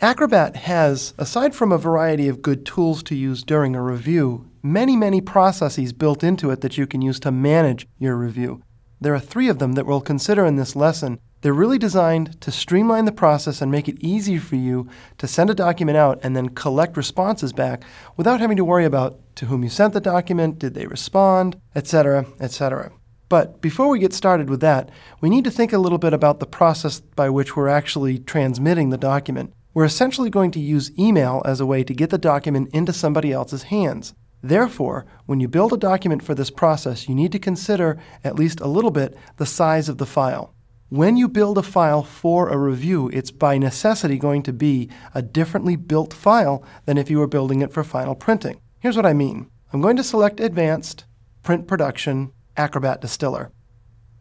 Acrobat has, aside from a variety of good tools to use during a review, many processes built into it that you can use to manage your review. There are 3 of them that we'll consider in this lesson. They're really designed to streamline the process and make it easy for you to send a document out and then collect responses back without having to worry about to whom you sent the document, did they respond, etc., etc. But before we get started with that, we need to think a little bit about the process by which we're actually transmitting the document. We're essentially going to use email as a way to get the document into somebody else's hands. Therefore, when you build a document for this process, you need to consider, at least a little bit, the size of the file. When you build a file for a review, it's by necessity going to be a differently built file than if you were building it for final printing. Here's what I mean. I'm going to select Advanced, Print Production, Acrobat Distiller.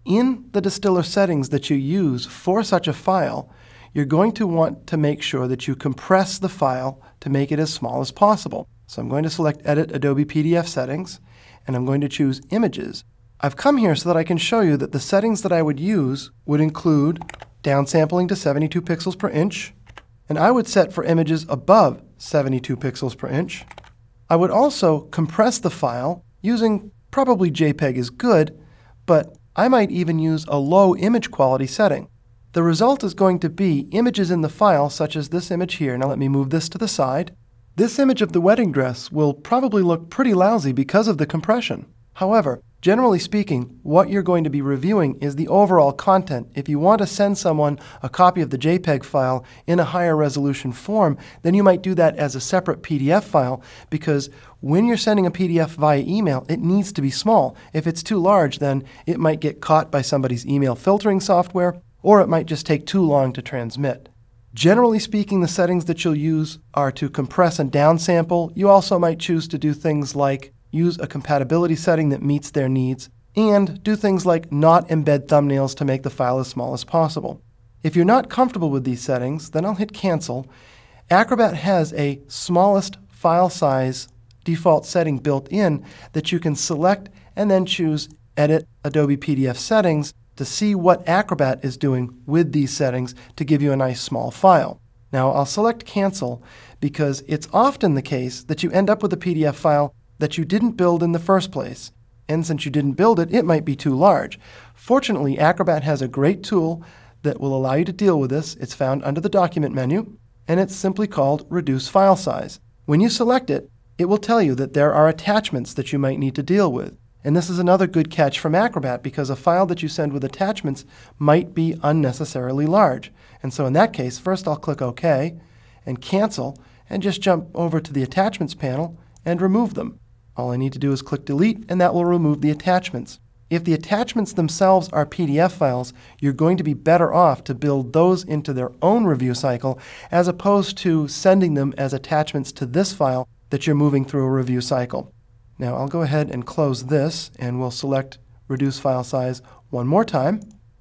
In the distiller settings that you use for such a file, you're going to want to make sure that you compress the file to make it as small as possible. So I'm going to select Edit Adobe PDF Settings, and I'm going to choose Images. I've come here so that I can show you that the settings that I would use would include downsampling to 72 pixels per inch, and I would set for images above 72 pixels per inch. I would also compress the file using probably JPEG is good, but I might even use a low image quality setting. The result is going to be images in the file, such as this image here. Now let me move this to the side. This image of the wedding dress will probably look pretty lousy because of the compression. However, generally speaking, what you're going to be reviewing is the overall content. If you want to send someone a copy of the JPEG file in a higher resolution form, then you might do that as a separate PDF file, because when you're sending a PDF via email, it needs to be small. If it's too large, then it might get caught by somebody's email filtering software, or it might just take too long to transmit. Generally speaking, the settings that you'll use are to compress and downsample. You also might choose to do things like use a compatibility setting that meets their needs, and do things like not embed thumbnails to make the file as small as possible. If you're not comfortable with these settings, then I'll hit Cancel. Acrobat has a smallest file size default setting built in that you can select and then choose Edit Adobe PDF Settings to see what Acrobat is doing with these settings to give you a nice small file. Now I'll select Cancel because it's often the case that you end up with a PDF file that you didn't build in the first place. And since you didn't build it, it might be too large. Fortunately, Acrobat has a great tool that will allow you to deal with this. It's found under the Document menu, and it's simply called Reduce File Size. When you select it, it will tell you that there are attachments that you might need to deal with. And this is another good catch from Acrobat, because a file that you send with attachments might be unnecessarily large. And so in that case, first I'll click OK and Cancel, and just jump over to the Attachments panel and remove them. All I need to do is click Delete, and that will remove the attachments. If the attachments themselves are PDF files, you're going to be better off to build those into their own review cycle, as opposed to sending them as attachments to this file that you're moving through a review cycle. Now I'll go ahead and close this, and we'll select Reduce File Size one more time.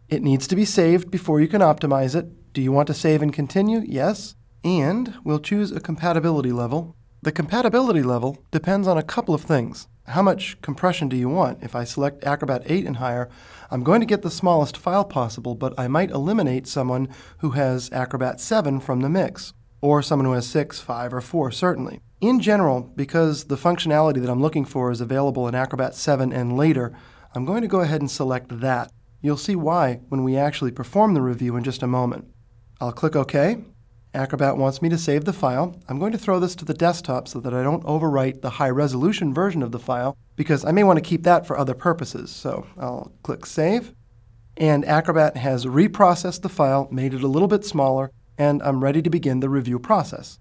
It needs to be saved before you can optimize it. Do you want to save and continue? Yes. And we'll choose a compatibility level. The compatibility level depends on a couple of things. How much compression do you want? If I select Acrobat 8 and higher, I'm going to get the smallest file possible, but I might eliminate someone who has Acrobat 7 from the mix, or someone who has 6, 5, or 4 certainly. In general, because the functionality that I'm looking for is available in Acrobat 7 and later, I'm going to go ahead and select that. You'll see why when we actually perform the review in just a moment. I'll click OK. Acrobat wants me to save the file. I'm going to throw this to the desktop so that I don't overwrite the high-resolution version of the file, because I may want to keep that for other purposes. So I'll click Save, and Acrobat has reprocessed the file, made it a little bit smaller, and I'm ready to begin the review process.